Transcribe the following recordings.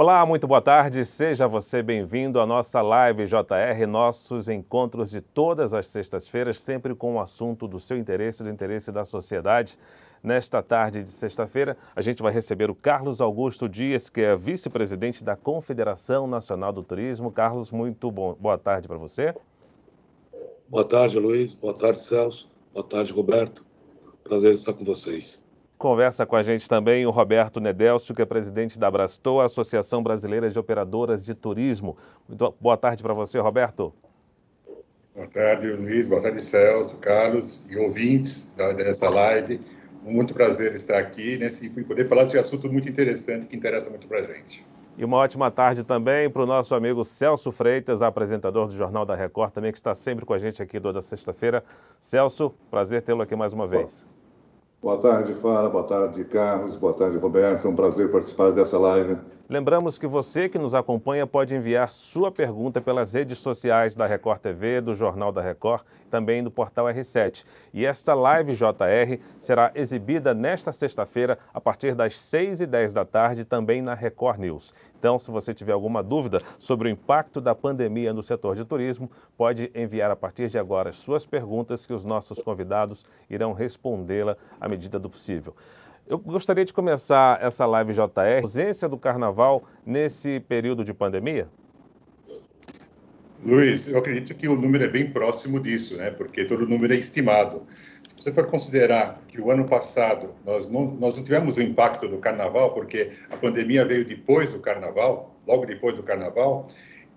Olá, muito boa tarde, seja você bem-vindo à nossa Live JR, nossos encontros de todas as sextas-feiras, sempre com o assunto do seu interesse, do interesse da sociedade. Nesta tarde de sexta-feira, a gente vai receber o Carlos Augusto Dias, que é vice-presidente da Confederação Nacional do Turismo. Carlos, muito boa tarde para você. Boa tarde, Luiz. Boa tarde, Celso. Boa tarde, Roberto. Prazer estar com vocês. Conversa com a gente também o Roberto Nedelcio, que é presidente da Abrastoa, a Associação Brasileira de Operadoras de Turismo. Muito boa tarde para você, Roberto. Boa tarde, Luiz. Boa tarde, Celso, Carlos e ouvintes dessa live. Muito prazer estar aqui, né, e poder falar desse assunto muito interessante que interessa muito para a gente. E uma ótima tarde também para o nosso amigo Celso Freitas, apresentador do Jornal da Record, também que está sempre com a gente aqui toda sexta-feira. Celso, prazer tê-lo aqui mais uma vez. Boa tarde, Fara. Boa tarde, Carlos. Boa tarde, Roberto. É um prazer participar dessa live. Lembramos que você que nos acompanha pode enviar sua pergunta pelas redes sociais da Record TV, do Jornal da Record, também do portal R7. E esta Live JR será exibida nesta sexta-feira, a partir das 6h10 da tarde, também na Record News. Então, se você tiver alguma dúvida sobre o impacto da pandemia no setor de turismo, pode enviar a partir de agora as suas perguntas, que os nossos convidados irão respondê-la à medida do possível. Eu gostaria de começar essa Live JR, a ausência do carnaval nesse período de pandemia? Luiz, eu acredito que o número é bem próximo disso, né? Porque todo número é estimado. Se você for considerar que o ano passado nós não tivemos o impacto do carnaval, porque a pandemia veio depois do carnaval, logo depois do carnaval,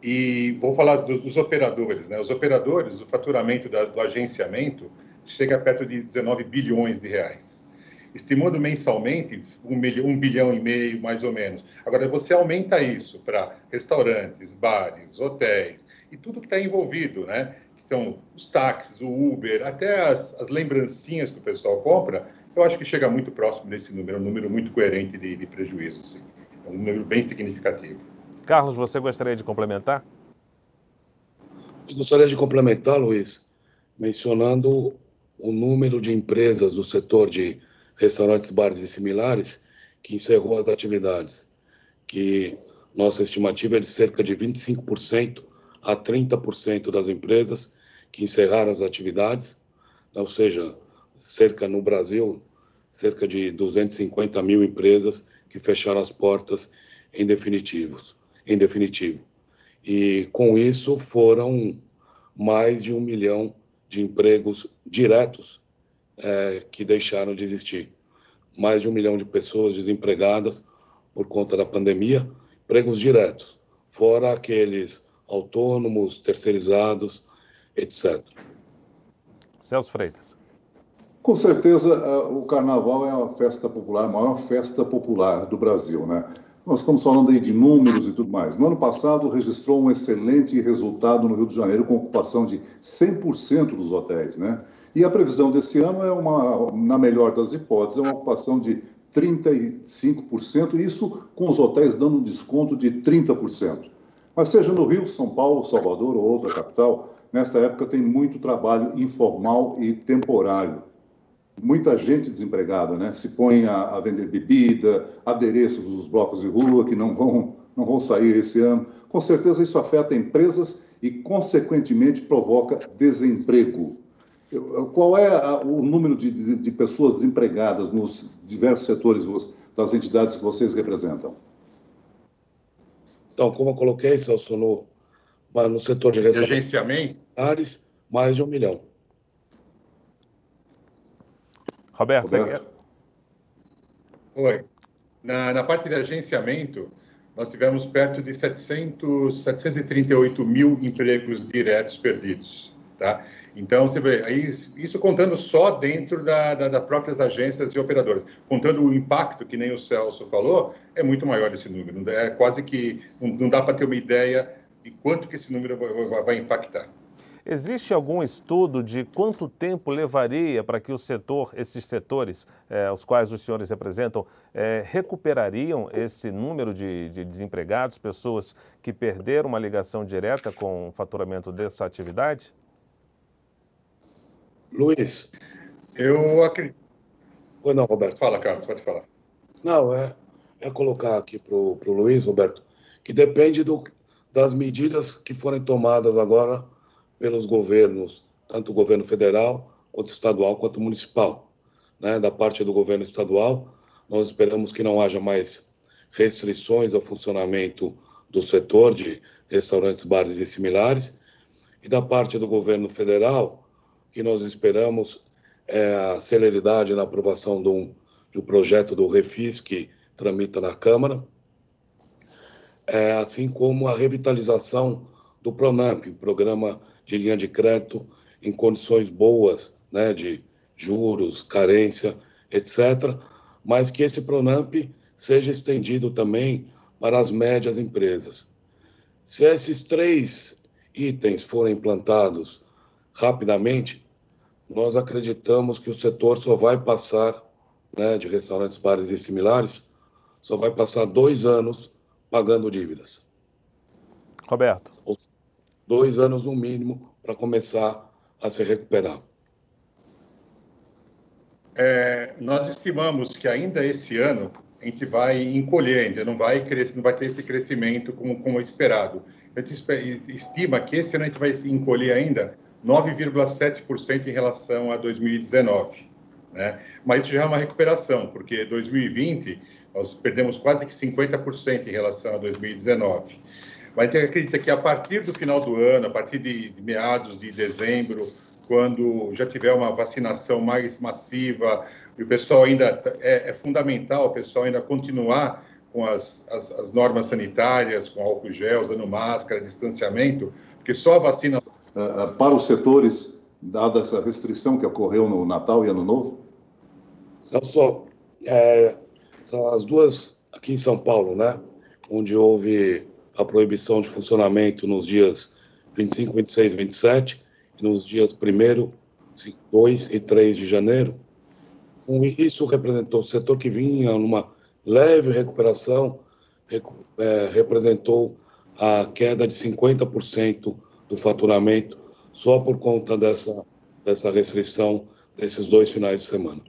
e vou falar dos operadores, né? Os operadores, o faturamento do agenciamento chega a perto de 19 bilhões de reais. Estimando mensalmente, 1,5 bilhão, mais ou menos. Agora, você aumenta isso para restaurantes, bares, hotéis e tudo que está envolvido, né? Que são os táxis, o Uber, até as lembrancinhas que o pessoal compra, eu acho que chega muito próximo desse número, é um número muito coerente de prejuízo, sim. É um número bem significativo. Carlos, você gostaria de complementar? Eu gostaria de complementar, Luiz, mencionando o número de empresas do setor de restaurantes, bares e similares, que encerrou as atividades, que nossa estimativa é de cerca de 25% a 30% das empresas que encerraram as atividades, ou seja, no Brasil, cerca de 250 mil empresas que fecharam as portas em definitivo. E com isso foram mais de 1 milhão de empregos diretos que deixaram de existir. Mais de 1 milhão de pessoas desempregadas por conta da pandemia, empregos diretos, fora aqueles autônomos, terceirizados, etc. Celso Freitas. Com certeza, o Carnaval é uma festa popular, a maior festa popular do Brasil, né? Nós estamos falando aí de números e tudo mais. No ano passado, registrou um excelente resultado no Rio de Janeiro, com ocupação de 100% dos hotéis, né? E a previsão desse ano é na melhor das hipóteses, é uma ocupação de 35%, isso com os hotéis dando um desconto de 30%. Mas seja no Rio, São Paulo, Salvador ou outra capital, nessa época tem muito trabalho informal e temporário. Muita gente desempregada, né? Se põe a vender bebida, adereços dos blocos de rua que não vão sair esse ano. Com certeza isso afeta empresas e, consequentemente, provoca desemprego. Qual é o número de pessoas desempregadas nos diversos setores das entidades que vocês representam? Então, como eu coloquei, Celso, no setor de agenciamento, mais de 1 milhão. Roberto, você quer? Oi. Na parte de agenciamento, nós tivemos perto de 738 mil empregos diretos perdidos. Tá? Então, você vê, isso contando só dentro das próprias agências e operadoras. Contando o impacto, que nem o Celso falou, é muito maior esse número. É quase que não dá para ter uma ideia de quanto que esse número vai impactar. Existe algum estudo de quanto tempo levaria para que esses setores, os quais os senhores representam, recuperariam esse número de desempregados, pessoas que perderam uma ligação direta com o faturamento dessa atividade? Luiz. Eu acredito. Não, Roberto. Fala, Carlos, pode falar. Não, é colocar aqui para o Luiz, Roberto, que depende das medidas que forem tomadas agora pelos governos, tanto o governo federal, quanto estadual, quanto municipal. Né? Da parte do governo estadual, nós esperamos que não haja mais restrições ao funcionamento do setor de restaurantes, bares e similares. E da parte do governo federal, que nós esperamos a celeridade na aprovação do projeto do Refis, que tramita na Câmara, assim como a revitalização do PRONAMP, Programa de Linha de Crédito, em condições boas, né, de juros, carência, etc., mas que esse PRONAMP seja estendido também para as médias empresas. Se esses 3 itens forem implantados rapidamente, nós acreditamos que o setor só vai passar, né, de restaurantes, bares e similares, só vai passar 2 anos pagando dívidas. Roberto. 2 anos no mínimo para começar a se recuperar. Nós estimamos que ainda esse ano a gente vai encolher, ainda não vai ter esse crescimento como esperado. A gente estima que esse ano a gente vai encolher ainda 9,7% em relação a 2019. Né? Mas isso já é uma recuperação, porque 2020 nós perdemos quase que 50% em relação a 2019. Mas a gente acredita que a partir do final do ano, a partir de meados de dezembro, quando já tiver uma vacinação mais massiva, e o pessoal ainda, é fundamental o pessoal ainda continuar com as normas sanitárias, com álcool gel, usando máscara, distanciamento, porque só a vacina... Para os setores, dada essa restrição que ocorreu no Natal e Ano Novo? São as duas aqui em São Paulo, né? Onde houve a proibição de funcionamento nos dias 25, 26, 27, e nos dias 1º, 2 e 3 de janeiro. Isso representou o setor que vinha numa leve recuperação, representou a queda de 50% do faturamento só por conta dessa restrição desses 2 finais de semana.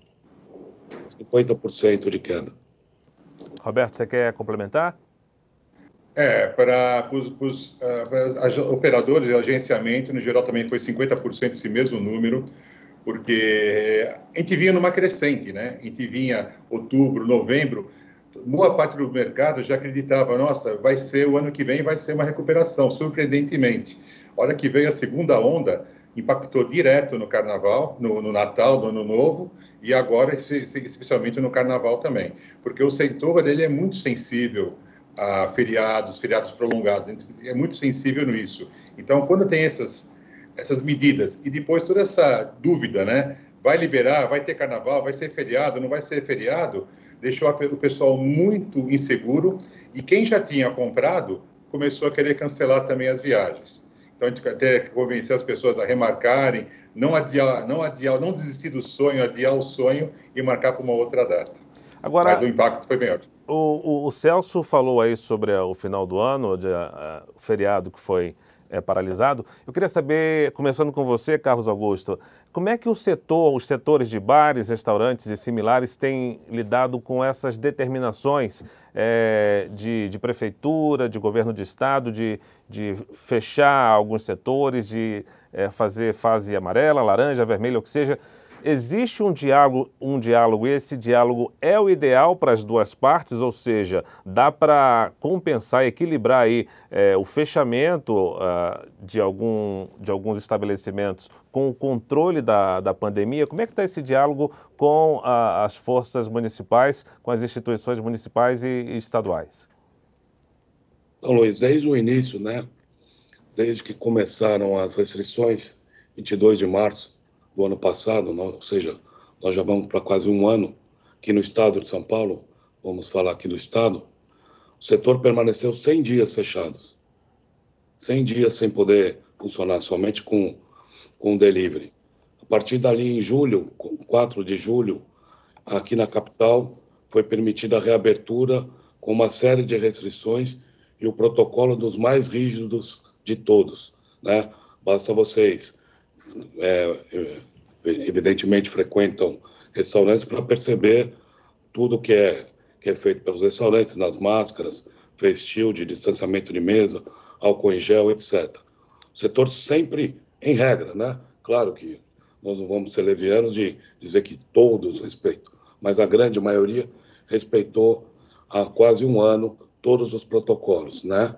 50% de queda. Roberto, você quer complementar? Para os operadores de agenciamento, no geral, também foi 50% esse mesmo número, porque a gente vinha numa crescente, né? A gente vinha outubro, novembro, boa parte do mercado já acreditava, nossa, o ano que vem vai ser uma recuperação, surpreendentemente. A hora que veio a segunda onda, impactou direto no Carnaval, no Natal, no Ano Novo, e agora, especialmente no Carnaval também, porque o setor ele é muito sensível a feriados prolongados, é muito sensível nisso. Então, quando tem essas medidas e depois toda essa dúvida, né? Vai liberar, vai ter Carnaval, vai ser feriado, não vai ser feriado, deixou o pessoal muito inseguro e quem já tinha comprado começou a querer cancelar também as viagens. Então, a gente até convencer as pessoas a remarcarem, não desistir do sonho, adiar o sonho e marcar para uma outra data. Agora, mas o impacto foi maior. O Celso falou aí sobre o final do ano, o feriado que foi paralisado. Eu queria saber, começando com você, Carlos Augusto, como é que os setores de bares, restaurantes e similares têm lidado com essas determinações de prefeitura, de governo de estado, de fechar alguns setores, de fazer fase amarela, laranja, vermelha, o que seja? Existe um diálogo, e esse diálogo é o ideal para as duas partes, ou seja, dá para compensar, equilibrar aí o fechamento de alguns estabelecimentos com o controle da pandemia? Como é que está esse diálogo com as forças municipais, com as instituições municipais e estaduais? Então, Luiz, desde o início, né, desde que começaram as restrições, 22 de março, do ano passado, ou seja, nós já vamos para quase um ano aqui no estado de São Paulo, vamos falar aqui do estado, o setor permaneceu 100 dias fechados, 100 dias sem poder funcionar, somente com delivery. A partir dali, em julho, 4 de julho, aqui na capital, foi permitida a reabertura com uma série de restrições e o protocolo dos mais rígidos de todos, né? Basta vocês evidentemente frequentam restaurantes para perceber tudo que é feito pelos restaurantes, nas máscaras, face shield, distanciamento de mesa, álcool em gel, etc. O setor sempre em regra, né? Claro que nós não vamos ser levianos de dizer que todos respeitam, mas a grande maioria respeitou há quase um ano todos os protocolos, né?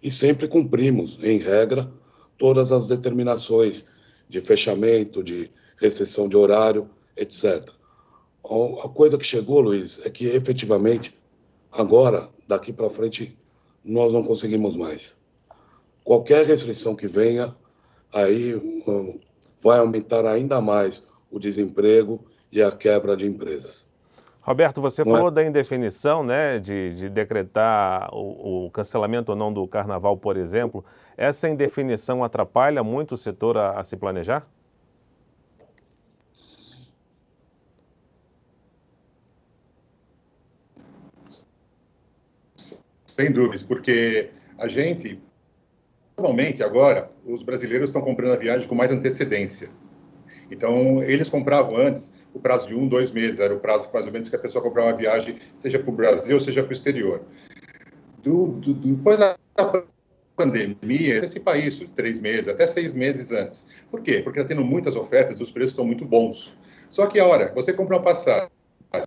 E sempre cumprimos, em regra, todas as determinações de fechamento, de restrição de horário, etc. A coisa que chegou, Luiz, é que efetivamente, agora, daqui para frente, nós não conseguimos mais. Qualquer restrição que venha, aí vai aumentar ainda mais o desemprego e a quebra de empresas. Roberto, você falou da indefinição, né, de decretar o cancelamento ou não do carnaval, por exemplo. Essa indefinição atrapalha muito o setor a se planejar? Sem dúvidas, porque a gente, normalmente agora, os brasileiros estão comprando a viagem com mais antecedência. Então, eles compravam antes o prazo de 1, 2 meses, era o prazo mais ou menos que a pessoa comprava uma viagem, seja para o Brasil, seja para o exterior. Depois da pandemia, antecipar isso 3 meses, até 6 meses antes. Por quê? Porque está tendo muitas ofertas e os preços estão muito bons. Só que a hora, você compra uma passagem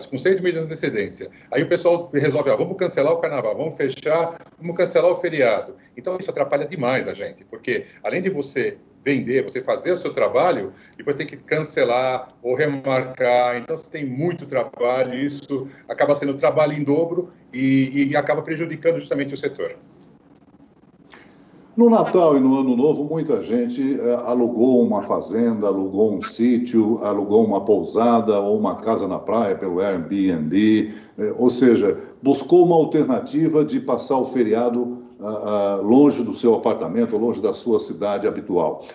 com 6 meses de antecedência, aí o pessoal resolve, vamos cancelar o carnaval, vamos fechar, vamos cancelar o feriado. Então, isso atrapalha demais a gente, porque além de você vender, você fazer o seu trabalho, depois tem que cancelar ou remarcar. Então, você tem muito trabalho, e isso acaba sendo trabalho em dobro e acaba prejudicando justamente o setor. No Natal e no Ano Novo, muita gente alugou uma fazenda, alugou um sítio, alugou uma pousada ou uma casa na praia pelo Airbnb, ou seja, buscou uma alternativa de passar o feriado longe do seu apartamento, longe da sua cidade habitual.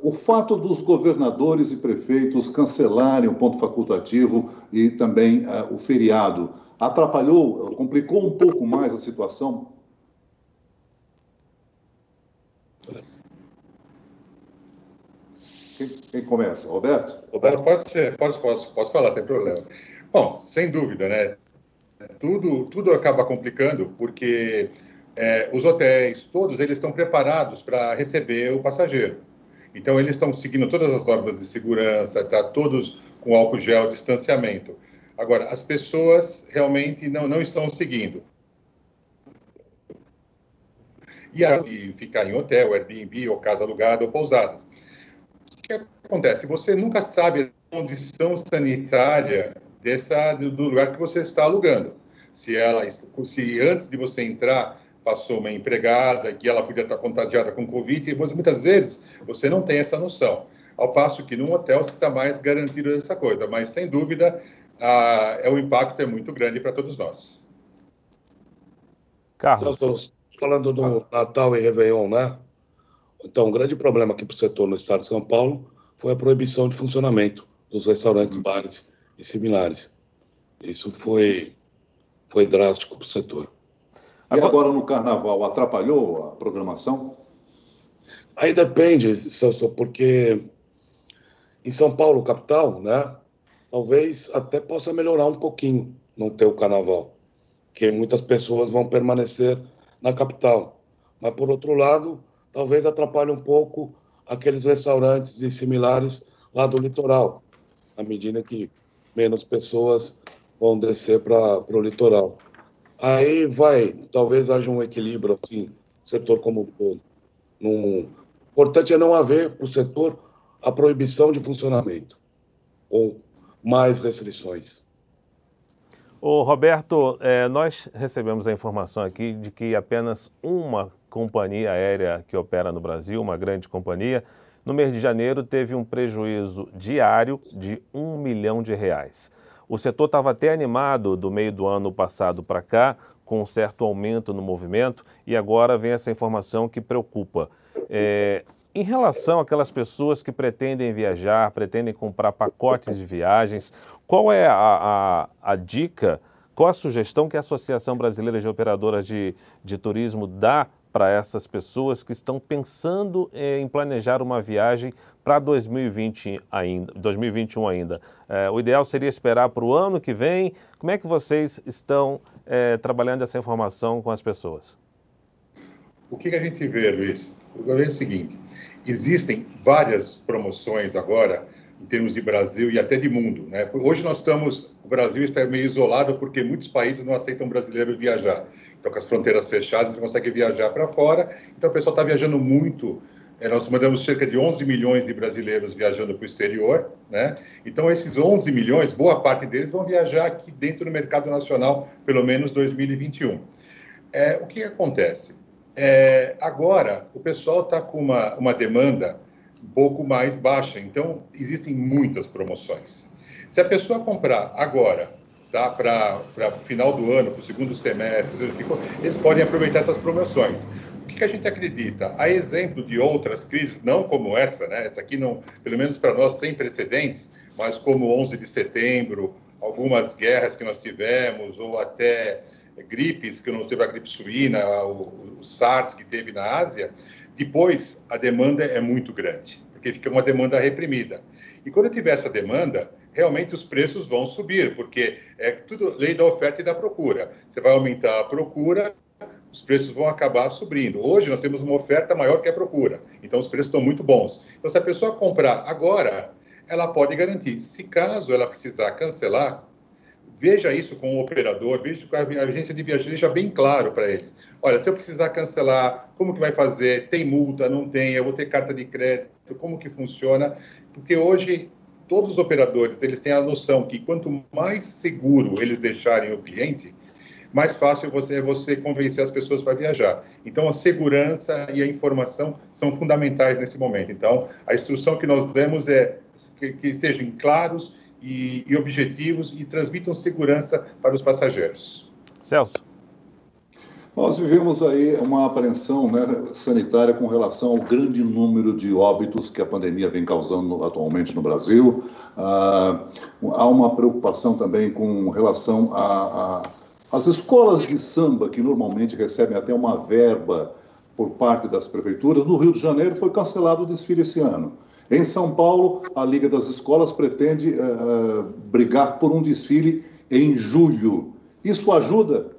O fato dos governadores e prefeitos cancelarem o ponto facultativo e também o feriado atrapalhou, complicou um pouco mais a situação? Quem começa? Roberto? Roberto, pode ser, posso falar, sem problema. Bom, sem dúvida, né? Tudo acaba complicando porque os hotéis, todos eles estão preparados para receber o passageiro. Então, eles estão seguindo todas as normas de segurança, tá? Todos com álcool gel, distanciamento. Agora, as pessoas realmente não estão seguindo. E ficar em hotel, Airbnb, ou casa alugada, ou pousada. O que acontece? Você nunca sabe a condição sanitária do lugar que você está alugando. Se antes de você entrar passou uma empregada, que ela podia estar contagiada com Covid, e muitas vezes você não tem essa noção. Ao passo que num hotel você está mais garantido dessa coisa. Mas, sem dúvida, o impacto é muito grande para todos nós. Carlos, falando do Natal e Réveillon, né? Então, o grande problema aqui para o setor no estado de São Paulo foi a proibição de funcionamento dos restaurantes, bares e similares. Isso foi drástico para o setor. E agora no Carnaval, atrapalhou a programação? Aí depende, Celso, porque em São Paulo, capital, né? Talvez até possa melhorar um pouquinho não ter o Carnaval, porque muitas pessoas vão permanecer na capital. Mas, por outro lado, talvez atrapalhe um pouco aqueles restaurantes e similares lá do litoral, à medida que menos pessoas vão descer para o litoral. Aí talvez haja um equilíbrio, assim, setor como um todo. O importante é não haver para o setor a proibição de funcionamento ou mais restrições. Ô, Roberto, nós recebemos a informação aqui de que apenas uma companhia aérea que opera no Brasil, uma grande companhia, no mês de janeiro teve um prejuízo diário de R$1 milhão. O setor estava até animado do meio do ano passado para cá, com um certo aumento no movimento, e agora vem essa informação que preocupa. Em relação àquelas pessoas que pretendem viajar, pretendem comprar pacotes de viagens, qual é a dica, qual a sugestão que a Associação Brasileira de Operadoras de Turismo dá para essas pessoas que estão pensando em planejar uma viagem para 2021 ainda? O ideal seria esperar para o ano que vem? Como é que vocês estão trabalhando essa informação com as pessoas? O que a gente vê, Luiz? É o seguinte, existem várias promoções agora, em termos de Brasil e até de mundo, né? Hoje o Brasil está meio isolado porque muitos países não aceitam brasileiros viajar. Então, com as fronteiras fechadas, a gente consegue viajar para fora. Então, o pessoal está viajando muito. Nós mandamos cerca de 11 milhões de brasileiros viajando para o exterior, né? Então, esses 11 milhões, boa parte deles vão viajar aqui dentro do mercado nacional, pelo menos 2021. O que acontece? Agora, o pessoal está com uma demanda um pouco mais baixa, então existem muitas promoções. Se a pessoa comprar agora, tá, para o final do ano, para o segundo semestre, seja o que for, eles podem aproveitar essas promoções. O que a gente acredita? A exemplo de outras crises, não como essa, né? Essa aqui, não, pelo menos para nós, sem precedentes, mas como 11 de setembro, algumas guerras que nós tivemos, ou até gripes, que não teve a gripe suína, o SARS que teve na Ásia, depois a demanda é muito grande, porque fica uma demanda reprimida. E quando tiver essa demanda, realmente os preços vão subir, porque é tudo lei da oferta e da procura. Você vai aumentar a procura, os preços vão acabar subindo. Hoje nós temos uma oferta maior que a procura, então os preços estão muito bons. Então, se a pessoa comprar agora, ela pode garantir. Se caso ela precisar cancelar, veja isso com o operador, veja com a agência de viagem, deixa bem claro para eles. Olha, se eu precisar cancelar, como que vai fazer? Tem multa? Não tem? Eu vou ter carta de crédito? Como que funciona? Porque hoje, todos os operadores, eles têm a noção que quanto mais seguro eles deixarem o cliente, mais fácil é você convencer as pessoas para viajar. Então, a segurança e a informação são fundamentais nesse momento. Então, a instrução que nós damos é que sejam claros e objetivos e transmitam segurança para os passageiros. Celso. Nós vivemos aí uma apreensão, né, sanitária com relação ao grande número de óbitos que a pandemia vem causando atualmente no Brasil. Há uma preocupação também com relação às escolas de samba, que normalmente recebem até uma verba por parte das prefeituras. No Rio de Janeiro foi cancelado o desfile esse ano. Em São Paulo, a Liga das Escolas pretende brigar por um desfile em julho. Isso ajuda,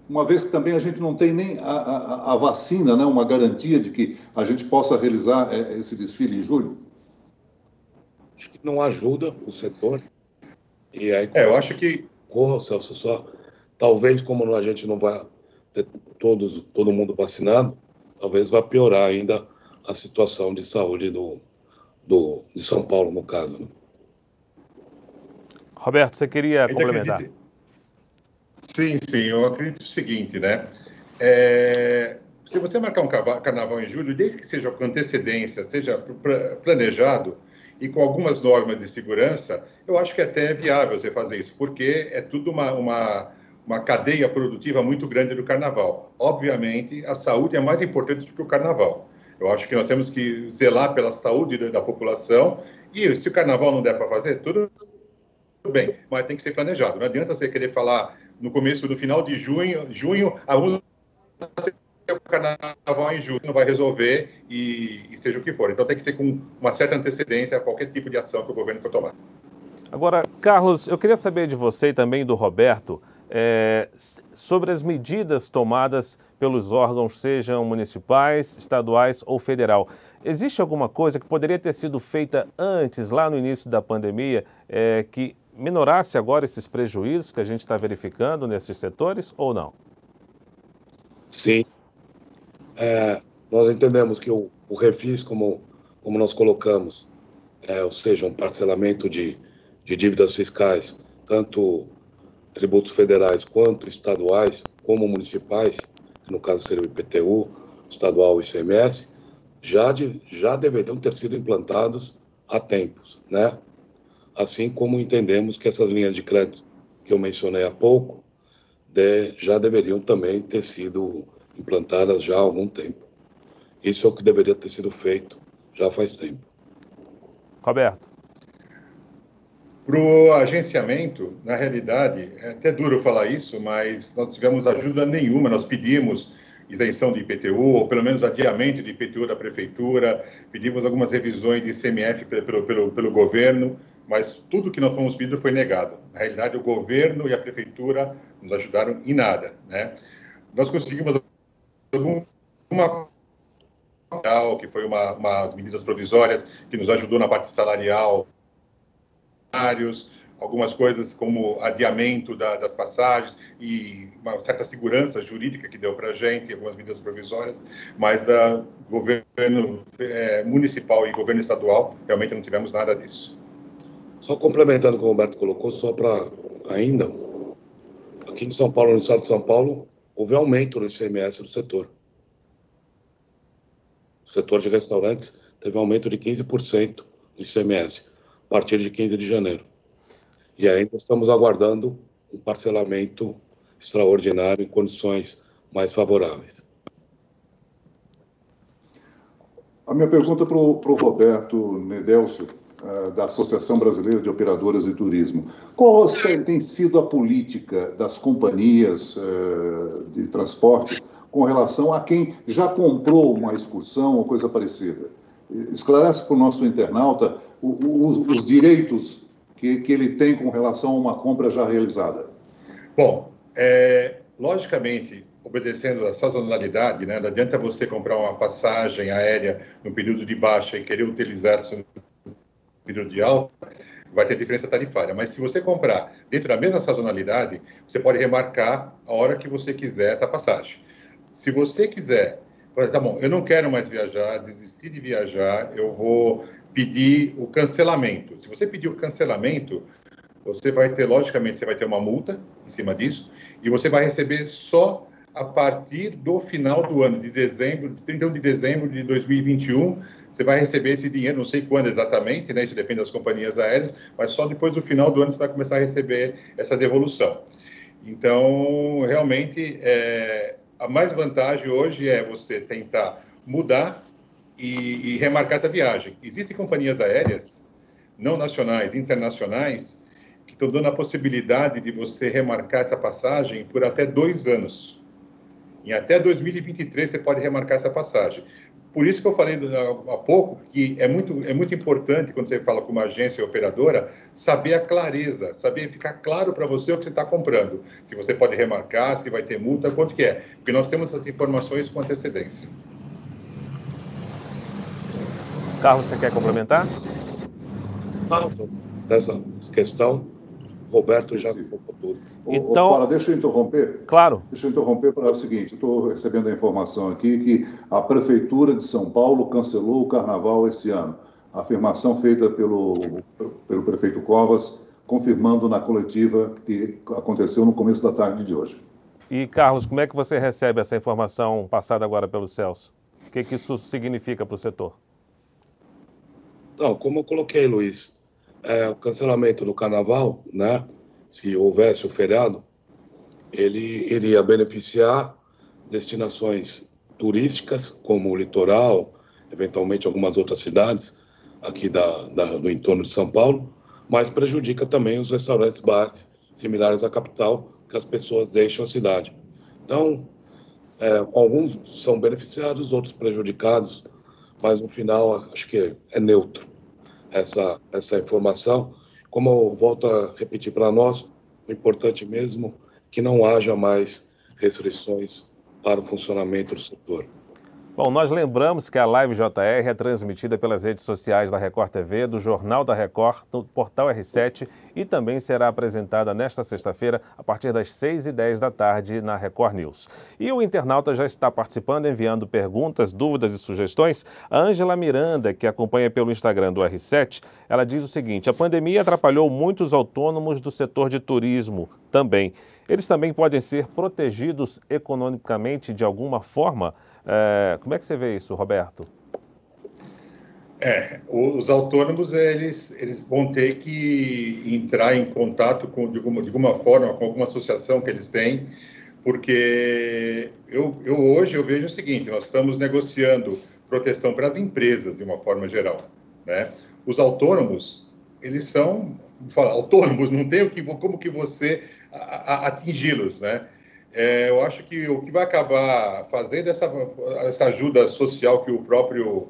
uma vez que também a gente não tem nem a vacina, né, uma garantia de que a gente possa realizar esse desfile em julho? Acho que não ajuda o setor. E aí, eu acho que... Celso, só talvez como a gente não vai ter todo mundo vacinado, talvez vá piorar ainda a situação de saúde de São Paulo, no caso. Né? Roberto, você queria complementar? Sim, eu acredito o seguinte, né? Se você marcar um carnaval em julho, desde que seja com antecedência, seja planejado e com algumas normas de segurança, eu acho que até é viável você fazer isso, porque é tudo uma cadeia produtiva muito grande do carnaval. Obviamente, a saúde é mais importante do que o carnaval. Eu acho que nós temos que zelar pela saúde da população e se o carnaval não der para fazer, tudo bem, mas tem que ser planejado. Não adianta você querer falar no final de junho, vamos ter o carnaval em julho, não vai resolver e seja o que for. Então tem que ser com uma certa antecedência a qualquer tipo de ação que o governo for tomar. Agora, Carlos, eu queria saber de você e também do Roberto sobre as medidas tomadas pelos órgãos, sejam municipais, estaduais ou federal. Existe alguma coisa que poderia ter sido feita antes, lá no início da pandemia, que minorasse agora esses prejuízos que a gente está verificando nesses setores ou não? Sim. Nós entendemos que o refis, como nós colocamos, ou seja, um parcelamento de dívidas fiscais, tanto tributos federais quanto estaduais, como municipais, que no caso seria o IPTU, estadual e ICMS, já deveriam ter sido implantados há tempos, né? Assim como entendemos que essas linhas de crédito que eu mencionei há pouco, já deveriam também ter sido implantadas já há algum tempo. Isso é o que deveria ter sido feito já faz tempo. Roberto. Para o agenciamento, na realidade, é até duro falar isso, mas não tivemos ajuda nenhuma. Nós pedimos isenção de IPTU, ou pelo menos adiamento de IPTU da Prefeitura, pedimos algumas revisões de ICMF pelo governo, mas tudo que nós fomos pedindo foi negado. Na realidade, o governo e a Prefeitura nos ajudaram em nada, né? Nós conseguimos uma que foi umas medidas provisórias que nos ajudou na parte salarial, algumas coisas como adiamento das passagens e uma certa segurança jurídica que deu para a gente, algumas medidas provisórias, mas da governo municipal e governo estadual, realmente não tivemos nada disso. Só complementando o que o Roberto colocou, só para ainda, aqui em São Paulo, no estado de São Paulo, houve aumento no ICMS do setor. O setor de restaurantes teve aumento de 15% no ICMS, a partir de 15 de janeiro. E ainda estamos aguardando um parcelamento extraordinário em condições mais favoráveis. A minha pergunta para o Roberto Nedelcio, da Associação Brasileira de Operadoras de Turismo. Qual tem sido a política das companhias de transporte com relação a quem já comprou uma excursão ou coisa parecida? Esclarece para o nosso internauta os direitos que ele tem com relação a uma compra já realizada. Bom, logicamente, obedecendo a sazonalidade, né, não adianta você comprar uma passagem aérea no período de baixa e querer utilizar no período de alta, vai ter diferença tarifária. Mas se você comprar dentro da mesma sazonalidade, você pode remarcar a hora que você quiser essa passagem. Se você quiser, tá bom, eu não quero mais viajar, desisti de viajar, eu vou pedir o cancelamento. Se você pedir o cancelamento, você vai ter, logicamente, você vai ter uma multa em cima disso, e você vai receber só a partir do final do ano, de 31 de dezembro de 2021, você vai receber esse dinheiro, não sei quando exatamente, né? Isso depende das companhias aéreas, mas só depois do final do ano você vai começar a receber essa devolução. Então, realmente, a mais vantagem hoje é você tentar mudar e remarcar essa viagem. Existem companhias aéreas, não nacionais, internacionais, que estão dando a possibilidade de você remarcar essa passagem por até 2 anos. Em até 2023 você pode remarcar essa passagem. Por isso que eu falei há pouco que é muito importante, quando você fala com uma agência operadora, saber a clareza, saber ficar claro para você o que você está comprando. Se você pode remarcar, se vai ter multa, quanto que é. Porque nós temos essas informações com antecedência. Carlos, você quer complementar? Não, dessa questão, Roberto já colocou tudo. Então, Fala, deixa eu interromper. Claro. Deixa eu interromper para o seguinte, estou recebendo a informação aqui que a Prefeitura de São Paulo cancelou o Carnaval esse ano. A afirmação feita pelo prefeito Covas, confirmando na coletiva que aconteceu no começo da tarde de hoje. E, Carlos, como é que você recebe essa informação passada agora pelo Celso? O que isso significa para o setor? Então, como eu coloquei, Luiz, o cancelamento do Carnaval, né? Se houvesse o feriado, ele iria beneficiar destinações turísticas, como o litoral, eventualmente algumas outras cidades aqui do entorno de São Paulo, mas prejudica também os restaurantes, bares similares à capital, que as pessoas deixam a cidade. Então, alguns são beneficiados, outros prejudicados, mas no final acho que é neutro essa informação. Como eu volto a repetir para nós, o importante mesmo é que não haja mais restrições para o funcionamento do setor. Bom, nós lembramos que a Live JR é transmitida pelas redes sociais da Record TV, do Jornal da Record, no portal R7 e também será apresentada nesta sexta-feira a partir das 6h10 da tarde na Record News. E o internauta já está participando, enviando perguntas, dúvidas e sugestões. A Ângela Miranda, que acompanha pelo Instagram do R7, ela diz o seguinte: a pandemia atrapalhou muitos autônomos do setor de turismo também. Eles também podem ser protegidos economicamente de alguma forma? Como é que você vê isso, Roberto? Os autônomos, eles vão ter que entrar em contato de alguma forma com alguma associação que eles têm, porque hoje eu vejo o seguinte: nós estamos negociando proteção para as empresas de uma forma geral, né? Os autônomos, eles são autônomos, não tem como que você atingi-los, né? Eu acho que o que vai acabar fazendo essa ajuda social que o próprio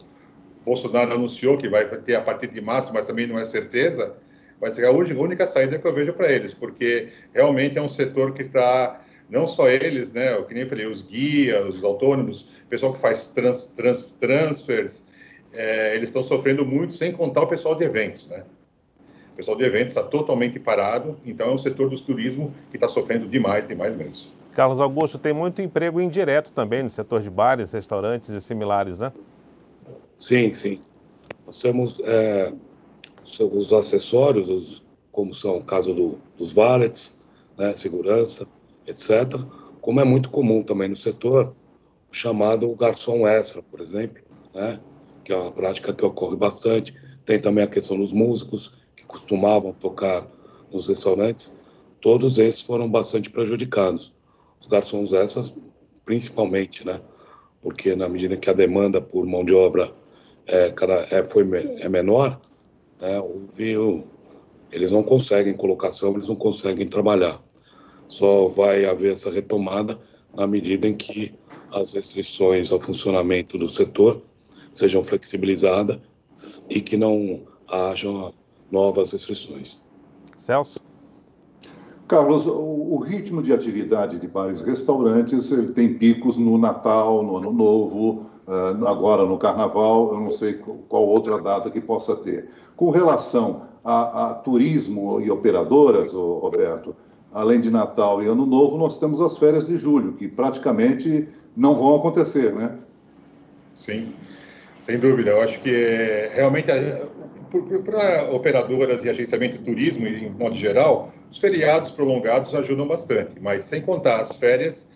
Bolsonaro anunciou, que vai ter a partir de março, mas também não é certeza, vai ser a única saída que eu vejo para eles, porque realmente é um setor que está, não só eles, né, que nem eu falei, os guias, os autônomos, o pessoal que faz transfers, eles estão sofrendo muito, sem contar o pessoal de eventos, né? O pessoal de eventos está totalmente parado, então é um setor do turismo que está sofrendo demais mesmo. Carlos Augusto, tem muito emprego indireto também no setor de bares, restaurantes e similares, né? Sim, sim. Nós temos os acessórios, como são o caso dos valets, né, segurança, etc. Como é muito comum também no setor, o chamado garçom extra, por exemplo, né, que é uma prática que ocorre bastante. Tem também a questão dos músicos, que costumavam tocar nos restaurantes. Todos esses foram bastante prejudicados. Os garçons extras, principalmente, né, porque na medida que a demanda por mão de obra é menor, né, eles não conseguem colocação, eles não conseguem trabalhar. Só vai haver essa retomada na medida em que as restrições ao funcionamento do setor sejam flexibilizadas e que não hajam novas restrições. Celso? Carlos, o ritmo de atividade de bares e restaurantes ele tem picos no Natal, no Ano Novo, agora no Carnaval, eu não sei qual outra data que possa ter. Com relação a turismo e operadoras, Roberto, além de Natal e Ano Novo, nós temos as férias de julho, que praticamente não vão acontecer, né? Sim, sem dúvida. Eu acho que realmente, para operadoras e agenciamento de turismo, em modo geral, os feriados prolongados ajudam bastante, mas sem contar as férias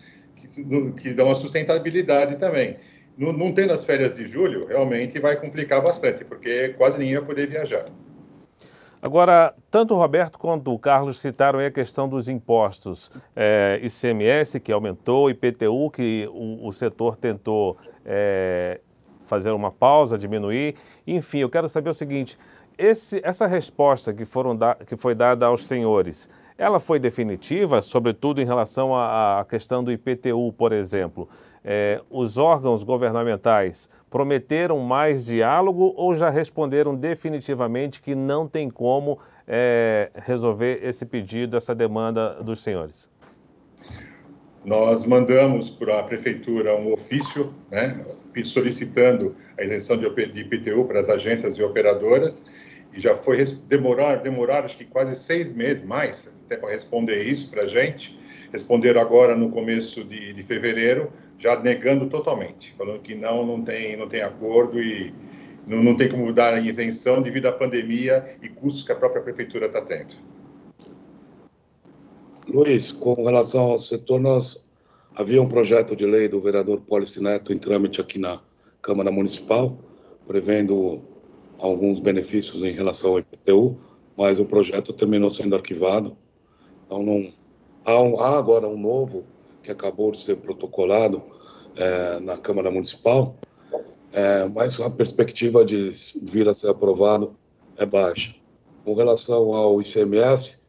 que dão a sustentabilidade também. Não tendo as férias de julho, realmente vai complicar bastante, porque quase ninguém vai poder viajar. Agora, tanto o Roberto quanto o Carlos citaram aí a questão dos impostos. ICMS, que aumentou, IPTU, que o setor tentou fazer uma pausa, diminuir. Enfim, eu quero saber o seguinte, essa resposta que foi dada aos senhores, ela foi definitiva, sobretudo em relação à questão do IPTU, por exemplo? Os órgãos governamentais prometeram mais diálogo ou já responderam definitivamente que não tem como resolver esse pedido, essa demanda dos senhores? Nós mandamos para a Prefeitura um ofício, né, solicitando a isenção de IPTU para as agências e operadoras, e já foi demoraram acho que quase 6 meses mais até para responder isso para a gente. Responderam agora no começo de fevereiro, já negando totalmente, falando que não tem acordo e não tem como dar a isenção devido à pandemia e custos que a própria Prefeitura está tendo. Luiz, com relação ao setor, havia um projeto de lei do vereador Pólice Neto em trâmite aqui na Câmara Municipal, prevendo alguns benefícios em relação ao IPTU, mas o projeto terminou sendo arquivado. Então, há agora um novo que acabou de ser protocolado na Câmara Municipal, mas a perspectiva de vir a ser aprovado é baixa. Com relação ao ICMS,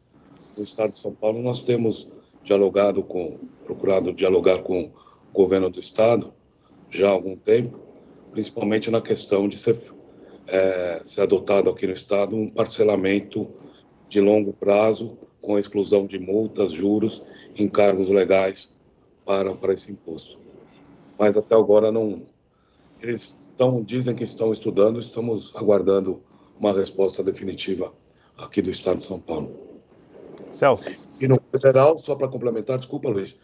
no Estado de São Paulo, nós temos procurado dialogar com o governo do Estado já há algum tempo, principalmente na questão de ser adotado aqui no Estado um parcelamento de longo prazo, com a exclusão de multas, juros, encargos legais para esse imposto. Mas até agora eles dizem que estão estudando, estamos aguardando uma resposta definitiva aqui do Estado de São Paulo. Celso. E no federal, só para complementar, desculpa, Luiz,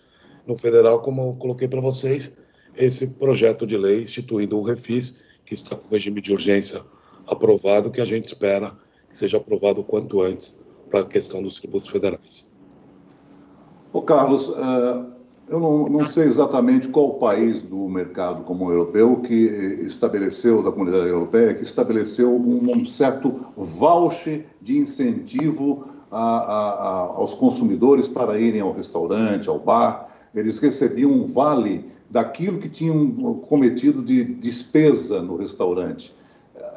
no federal, como eu coloquei para vocês, esse projeto de lei instituindo o Refis, que está com o regime de urgência aprovado, que a gente espera que seja aprovado o quanto antes para a questão dos tributos federais. Ô Carlos, eu não sei exatamente qual país do mercado comum europeu da Comunidade Europeia, que estabeleceu um certo voucher de incentivo aos consumidores para irem ao restaurante, ao bar. Eles recebiam um vale daquilo que tinham cometido de despesa no restaurante.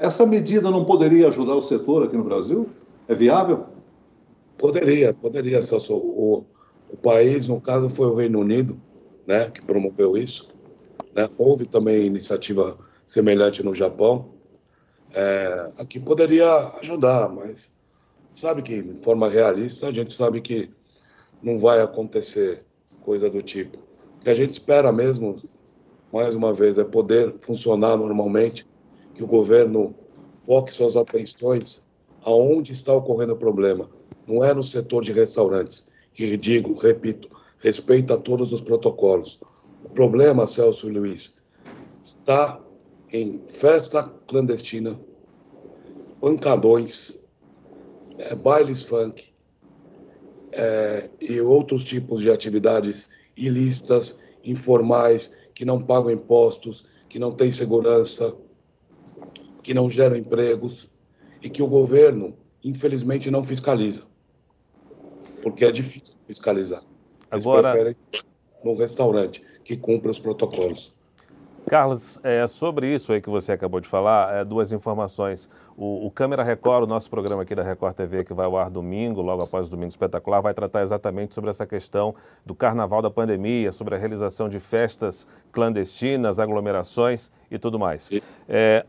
Essa medida não poderia ajudar o setor aqui no Brasil? É viável? Poderia, Celso. O país, no caso, foi o Reino Unido, né, que promoveu isso. Né? Houve também iniciativa semelhante no Japão. Aqui poderia ajudar, mas sabe que, de forma realista, a gente sabe que não vai acontecer coisa do tipo. O que a gente espera mesmo, mais uma vez, é poder funcionar normalmente, que o governo foque suas atenções aonde está ocorrendo o problema. Não é no setor de restaurantes, que digo, repito, respeita todos os protocolos. O problema, Celso e Luiz, está em festa clandestina, pancadões, bailes funk e outros tipos de atividades ilícitas, informais, que não pagam impostos, que não têm segurança, que não geram empregos e que o governo, infelizmente, não fiscaliza, porque é difícil fiscalizar. Eles preferem num restaurante que cumpra os protocolos. Carlos, sobre isso aí que você acabou de falar, duas informações. O Câmera Record, o nosso programa aqui da Record TV, que vai ao ar domingo, logo após o Domingo Espetacular, vai tratar exatamente sobre essa questão do carnaval da pandemia, sobre a realização de festas clandestinas, aglomerações e tudo mais.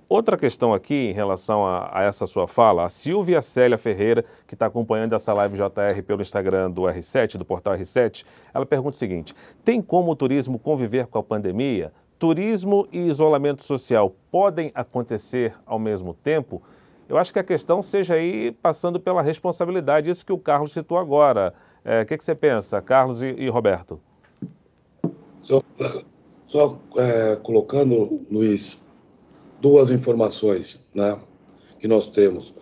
Outra questão aqui, em relação a essa sua fala, a Silvia Célia Ferreira, que está acompanhando essa live JR pelo Instagram do R7, do portal R7, ela pergunta o seguinte: tem como o turismo conviver com a pandemia? Turismo e isolamento social podem acontecer ao mesmo tempo? Eu acho que a questão seja aí passando pela responsabilidade, isso que o Carlos citou agora. O que você pensa, Carlos e Roberto? Só colocando, Luiz, duas informações, né, que nós temos.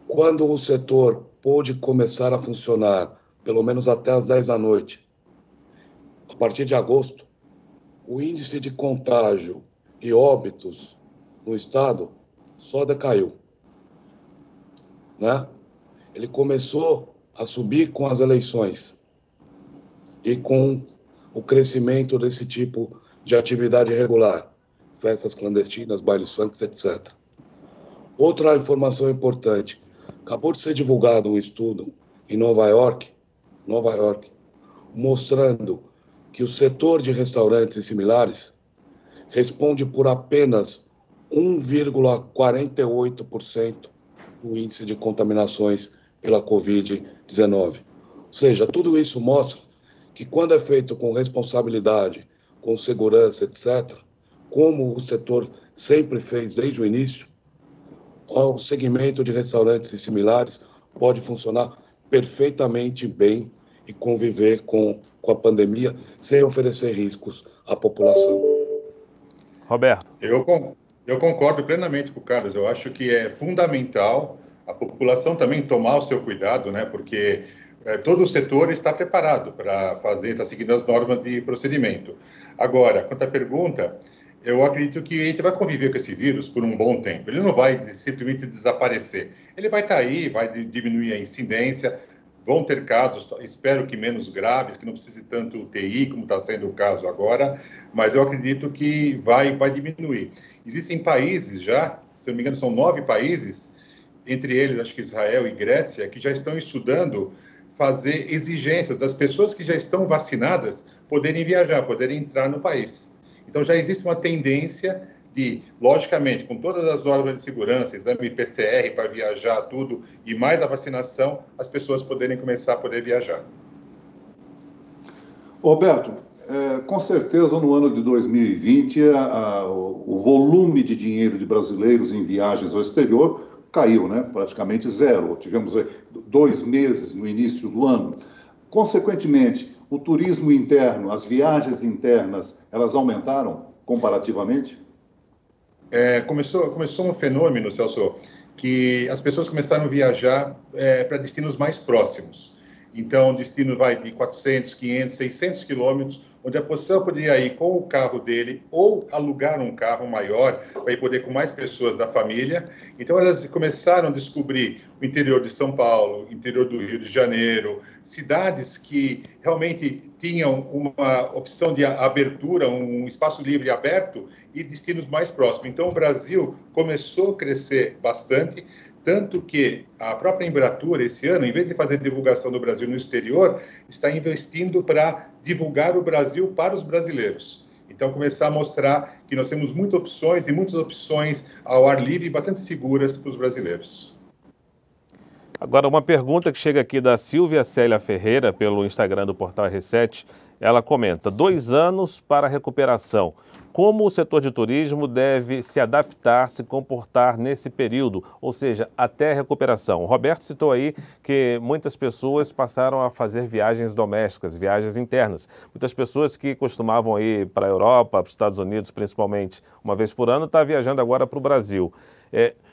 Quando o setor pôde começar a funcionar, pelo menos até as 10 da noite, a partir de agosto, o índice de contágio e óbitos no estado só decaiu, né? Ele começou a subir com as eleições e com o crescimento desse tipo de atividade irregular, festas clandestinas, bailes funk, etc. Outra informação importante: acabou de ser divulgado um estudo em Nova York, mostrando que o setor de restaurantes e similares responde por apenas 1,48% do índice de contaminações pela Covid-19. Ou seja, tudo isso mostra que quando é feito com responsabilidade, com segurança, etc., como o setor sempre fez desde o início, o segmento de restaurantes e similares pode funcionar perfeitamente bem e conviver com a pandemia sem oferecer riscos à população. Roberto. Eu concordo plenamente com o Carlos. Eu acho que é fundamental a população também tomar o seu cuidado, né? Porque todo o setor está preparado para está seguindo as normas de procedimento. Agora, quanto à pergunta, eu acredito que a gente vai conviver com esse vírus por um bom tempo. Ele não vai simplesmente desaparecer. Ele vai estar aí, vai diminuir a incidência. Vão ter casos, espero que menos graves, que não precise tanto UTI, como está sendo o caso agora, mas eu acredito que vai diminuir. Existem países já, se não me engano, são 9 países, entre eles, acho que Israel e Grécia, que já estão estudando fazer exigências das pessoas que já estão vacinadas poderem viajar, poderem entrar no país. Então, já existe uma tendência de, logicamente, com todas as normas de segurança, exame PCR para viajar, tudo, e mais a vacinação, as pessoas poderem começar a poder viajar. Roberto, com certeza no ano de 2020 o volume de dinheiro de brasileiros em viagens ao exterior caiu, né? Praticamente zero. Tivemos 2 meses no início do ano. Consequentemente, o turismo interno, as viagens internas, elas aumentaram comparativamente? Começou um fenômeno, Celso, que as pessoas começaram a viajar para destinos mais próximos. Então, o destino vai de 400, 500, 600 quilômetros, onde a pessoa poderia ir com o carro dele ou alugar um carro maior para ir poder com mais pessoas da família. Então, elas começaram a descobrir o interior de São Paulo, o interior do Rio de Janeiro, cidades que realmente tinham uma opção de abertura, um espaço livre aberto e destinos mais próximos. Então, o Brasil começou a crescer bastante, Tanto que a própria Embratur, esse ano, em vez de fazer divulgação do Brasil no exterior, está investindo para divulgar o Brasil para os brasileiros. Então, começar a mostrar que nós temos muitas opções ao ar livre e bastante seguras para os brasileiros. Agora, uma pergunta que chega aqui da Silvia Célia Ferreira, pelo Instagram do Portal R7. Ela comenta: 2 anos para a recuperação. Como o setor de turismo deve se adaptar, se comportar nesse período, ou seja, até a recuperação? O Roberto citou aí que muitas pessoas passaram a fazer viagens domésticas, viagens internas. Muitas pessoas que costumavam ir para a Europa, para os Estados Unidos principalmente, uma vez por ano, estão viajando agora para o Brasil.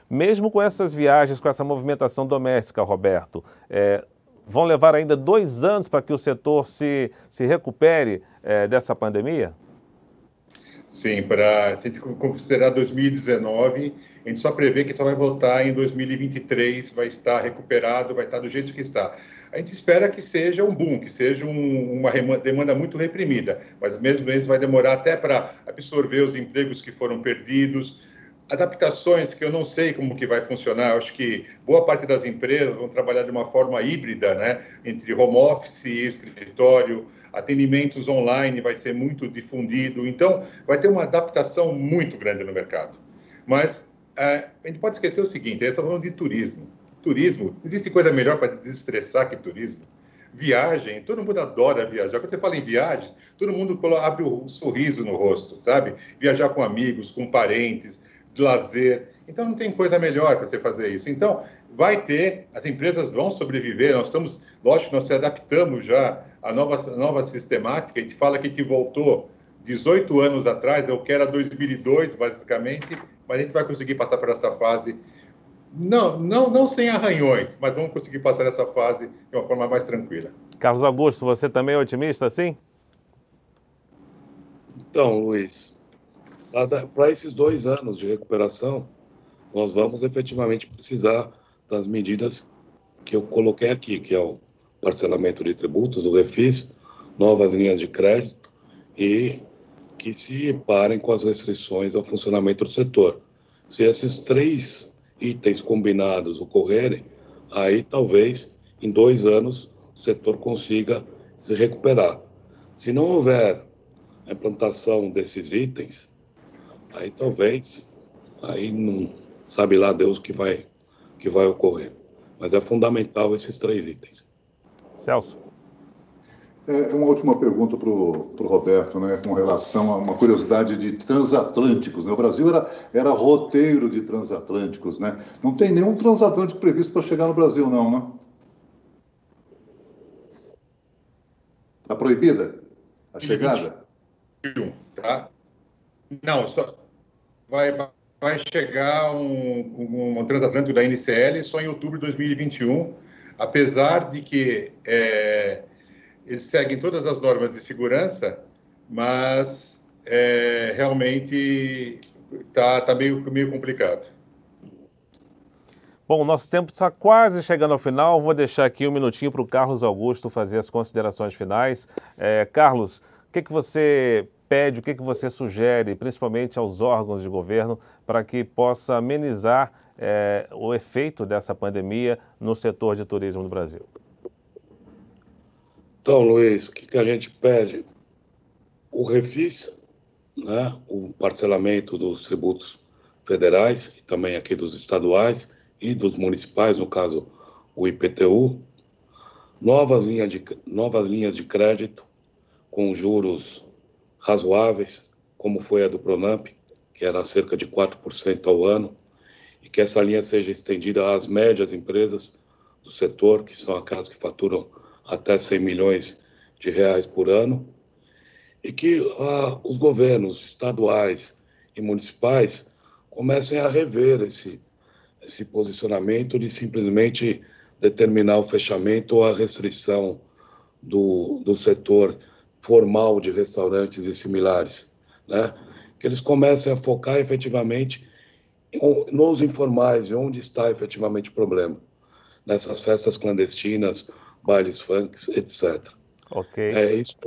Mesmo com essas viagens, com essa movimentação doméstica, Roberto, vão levar ainda 2 anos para que o setor se recupere dessa pandemia? Sim, se a gente considerar 2019, a gente só prevê que só vai voltar em 2023, vai estar recuperado, vai estar do jeito que está. A gente espera que seja um boom, que seja uma demanda muito reprimida, mas mesmo isso vai demorar até para absorver os empregos que foram perdidos, adaptações que eu não sei como que vai funcionar. Eu acho que boa parte das empresas vão trabalhar de uma forma híbrida, né? Entre home office e escritório, atendimentos online vai ser muito difundido. Então, vai ter uma adaptação muito grande no mercado. Mas a gente pode esquecer o seguinte: eles estão falando de turismo. Turismo, existe coisa melhor para desestressar que turismo? Viagem, todo mundo adora viajar. Quando você fala em viagem, todo mundo abre um sorriso no rosto, sabe? Viajar com amigos, com parentes, de lazer. Então, não tem coisa melhor para você fazer isso. Então, vai ter, as empresas vão sobreviver. Nós estamos, lógico, nós se adaptamos já à nova sistemática. A gente fala que a gente voltou 18 anos atrás, eu quero 2002, basicamente, mas a gente vai conseguir passar por essa fase, não sem arranhões, mas vamos conseguir passar essa fase de uma forma mais tranquila. Carlos Augusto, você também é otimista, sim? Então, Luiz, para esses 2 anos de recuperação, nós vamos efetivamente precisar das medidas que eu coloquei aqui, que é o parcelamento de tributos, o refis, novas linhas de crédito e que se parem com as restrições ao funcionamento do setor. Se esses 3 itens combinados ocorrerem, aí talvez em 2 anos o setor consiga se recuperar. Se não houver a implantação desses itens, aí talvez, aí não sabe lá Deus o que vai ocorrer. Mas é fundamental esses 3 itens. Celso. Uma última pergunta para o Roberto, né, com relação a uma curiosidade de transatlânticos, né? O Brasil era roteiro de transatlânticos, né? Não tem nenhum transatlântico previsto para chegar no Brasil, não, né? Está proibida a chegada? Tá? Não, só vai chegar um transatlântico da NCL só em outubro de 2021, apesar de que eles seguem todas as normas de segurança, mas realmente está meio complicado. Bom, o nosso tempo está quase chegando ao final. Vou deixar aqui um minutinho para o Carlos Augusto fazer as considerações finais. Carlos, o que você pede, o que você sugere, principalmente aos órgãos de governo, para que possa amenizar o efeito dessa pandemia no setor de turismo do Brasil? Então, Luiz, o que a gente pede? O refis, né, o parcelamento dos tributos federais e também aqui dos estaduais e dos municipais, no caso o IPTU, novas linhas de crédito com juros razoáveis, como foi a do Pronamp, que era cerca de 4% ao ano, e que essa linha seja estendida às médias empresas do setor, que são aquelas que faturam até 100 milhões de reais por ano, e que os governos estaduais e municipais comecem a rever esse posicionamento de simplesmente determinar o fechamento ou a restrição do setor formal de restaurantes e similares, né? Que eles comecem a focar efetivamente nos informais, de onde está efetivamente o problema, nessas festas clandestinas, bailes funks, etc. Okay. É isso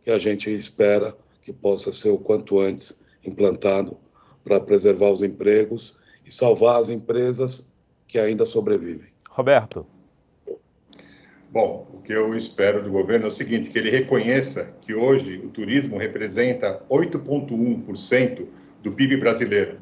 que a gente espera que possa ser o quanto antes implantado para preservar os empregos e salvar as empresas que ainda sobrevivem. Roberto. Bom, o que eu espero do governo é o seguinte, que ele reconheça que hoje o turismo representa 8,1% do PIB brasileiro.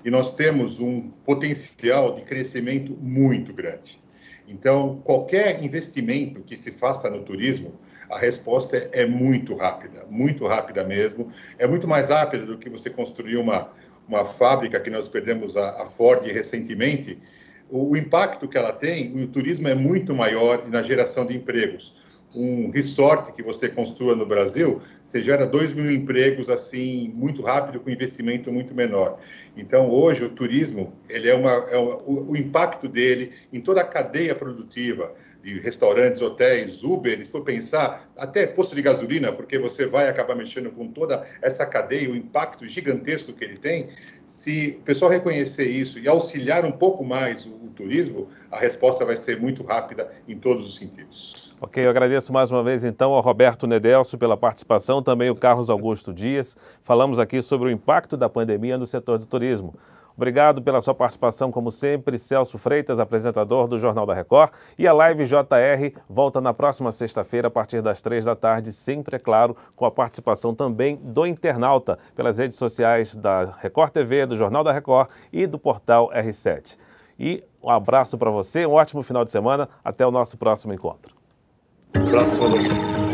E nós temos um potencial de crescimento muito grande. Então, qualquer investimento que se faça no turismo, a resposta é muito rápida mesmo. É muito mais rápida do que você construir uma fábrica, que nós perdemos a Ford recentemente. O impacto que ela tem, o turismo é muito maior na geração de empregos. Um resort que você construa no Brasil, você gera 2.000 empregos assim muito rápido, com investimento muito menor. Então, hoje, o turismo, ele o impacto dele em toda a cadeia produtiva, de restaurantes, hotéis, Uber, se for pensar, até posto de gasolina, porque você vai acabar mexendo com toda essa cadeia, o impacto gigantesco que ele tem. Se o pessoal reconhecer isso e auxiliar um pouco mais o turismo, a resposta vai ser muito rápida em todos os sentidos. Ok, eu agradeço mais uma vez então ao Roberto Nedelso pela participação, também o Carlos Augusto Dias. Falamos aqui sobre o impacto da pandemia no setor do turismo. Obrigado pela sua participação, como sempre, Celso Freitas, apresentador do Jornal da Record. E a Live JR volta na próxima sexta-feira, a partir das 3h, sempre, é claro, com a participação também do internauta, pelas redes sociais da Record TV, do Jornal da Record e do portal R7. E um abraço para você, um ótimo final de semana, até o nosso próximo encontro. Um abraço para você.